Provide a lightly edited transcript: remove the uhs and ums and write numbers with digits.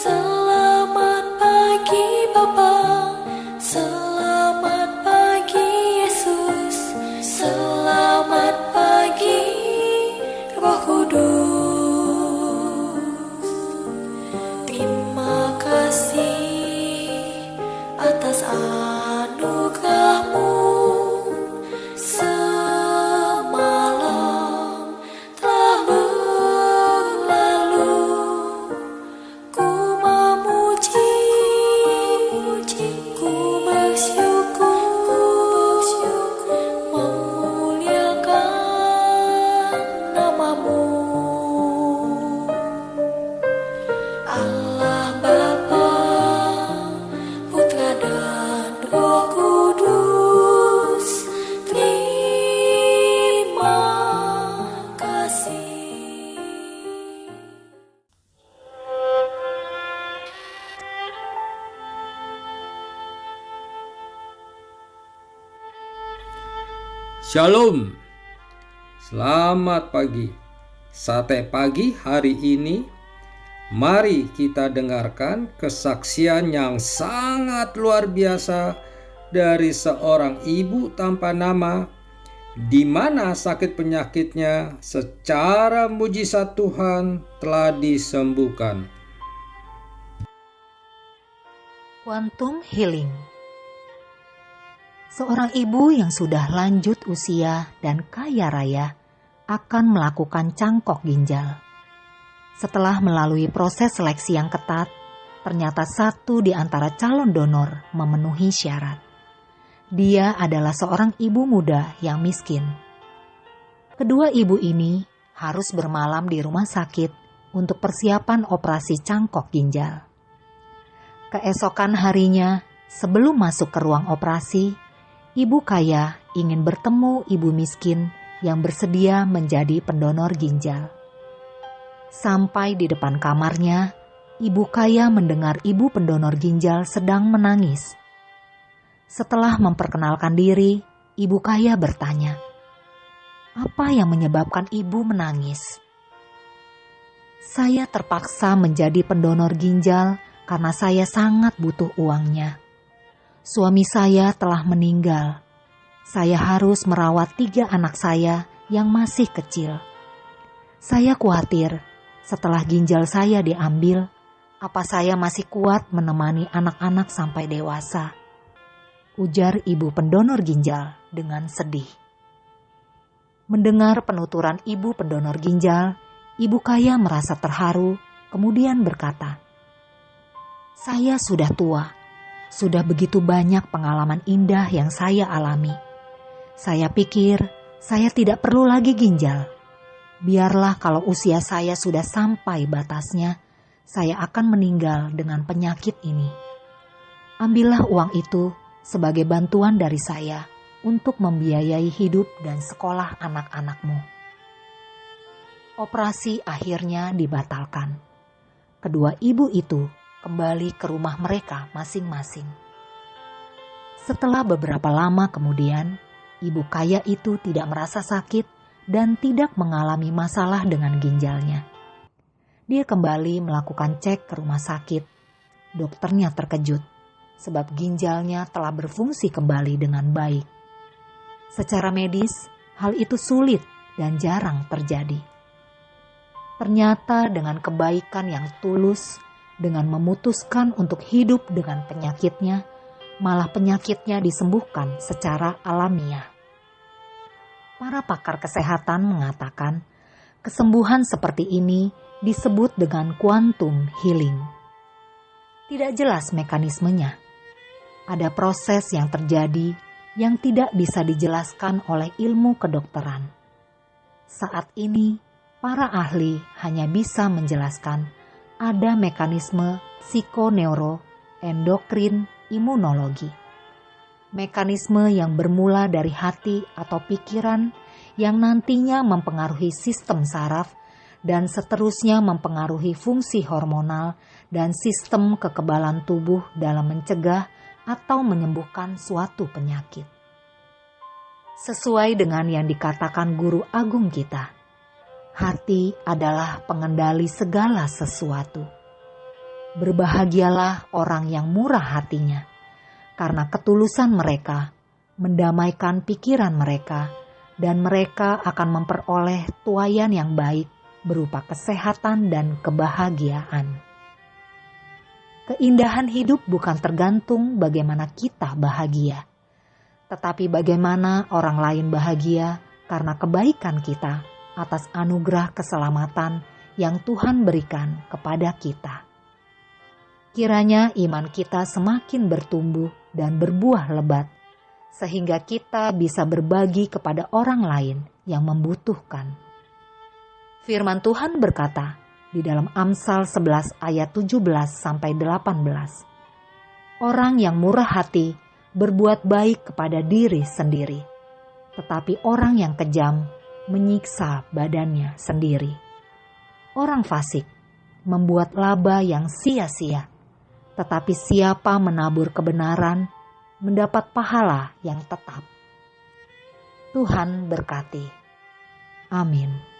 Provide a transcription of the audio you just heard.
Selamat pagi Bapa, selamat pagi Yesus, selamat pagi Roh Kudus. Terima kasih atas anugerah-Mu. Semalam telah berlalu, ku memuji, ku bersyukur, memuliakan nama-Mu. Allah Bapa, Putra dan Roh Kudus, terima kasih. Shalom, selamat pagi. Sate pagi hari ini, mari kita dengarkan kesaksian yang sangat luar biasa dari seorang ibu tanpa nama, di mana sakit penyakitnya secara mujizat Tuhan telah disembuhkan. Quantum Healing. Seorang ibu yang sudah lanjut usia dan kaya raya akan melakukan cangkok ginjal. Setelah melalui proses seleksi yang ketat, ternyata satu di antara calon donor memenuhi syarat. Dia adalah seorang ibu muda yang miskin. Kedua ibu ini harus bermalam di rumah sakit untuk persiapan operasi cangkok ginjal. Keesokan harinya, sebelum masuk ke ruang operasi, ibu kaya ingin bertemu ibu miskin yang bersedia menjadi pendonor ginjal. Sampai di depan kamarnya, ibu kaya mendengar ibu pendonor ginjal sedang menangis. Setelah memperkenalkan diri, ibu kaya bertanya, "Apa yang menyebabkan ibu menangis?" "Saya terpaksa menjadi pendonor ginjal karena saya sangat butuh uangnya. Suami saya telah meninggal. Saya harus merawat 3 anak saya yang masih kecil. Saya khawatir setelah ginjal saya diambil, apa saya masih kuat menemani anak-anak sampai dewasa?" ujar ibu pendonor ginjal dengan sedih. Mendengar penuturan ibu pendonor ginjal, ibu kaya merasa terharu, kemudian berkata, "Saya sudah tua. Sudah begitu banyak pengalaman indah yang saya alami. Saya pikir saya tidak perlu lagi ginjal. Biarlah kalau usia saya sudah sampai batasnya, saya akan meninggal dengan penyakit ini. Ambillah uang itu sebagai bantuan dari saya untuk membiayai hidup dan sekolah anak-anakmu." Operasi akhirnya dibatalkan. Kedua ibu itu kembali ke rumah mereka masing-masing. Setelah beberapa lama kemudian, ibu kaya itu tidak merasa sakit dan tidak mengalami masalah dengan ginjalnya. Dia kembali melakukan cek ke rumah sakit. Dokternya terkejut sebab ginjalnya telah berfungsi kembali dengan baik. Secara medis, hal itu sulit dan jarang terjadi. Ternyata dengan kebaikan yang tulus, dengan memutuskan untuk hidup dengan penyakitnya, malah penyakitnya disembuhkan secara alamiah. Para pakar kesehatan mengatakan, kesembuhan seperti ini disebut dengan quantum healing. Tidak jelas mekanismenya. Ada proses yang terjadi yang tidak bisa dijelaskan oleh ilmu kedokteran. Saat ini, para ahli hanya bisa menjelaskan ada mekanisme psikoneuroendokrin imunologi. Mekanisme yang bermula dari hati atau pikiran yang nantinya mempengaruhi sistem saraf dan seterusnya mempengaruhi fungsi hormonal dan sistem kekebalan tubuh dalam mencegah atau menyembuhkan suatu penyakit. Sesuai dengan yang dikatakan guru agung kita, hati adalah pengendali segala sesuatu. Berbahagialah orang yang murah hatinya, karena ketulusan mereka mendamaikan pikiran mereka, dan mereka akan memperoleh tuaian yang baik berupa kesehatan dan kebahagiaan. Keindahan hidup bukan tergantung bagaimana kita bahagia, tetapi bagaimana orang lain bahagia karena kebaikan kita atas anugerah keselamatan yang Tuhan berikan kepada kita. Kiranya iman kita semakin bertumbuh dan berbuah lebat, sehingga kita bisa berbagi kepada orang lain yang membutuhkan. Firman Tuhan berkata di dalam Amsal 11 ayat 17-18, orang yang murah hati berbuat baik kepada diri sendiri, tetapi orang yang kejam menyiksa badannya sendiri. Orang fasik membuat laba yang sia-sia, tetapi siapa menabur kebenaran mendapat pahala yang tetap. Tuhan berkati. Amin.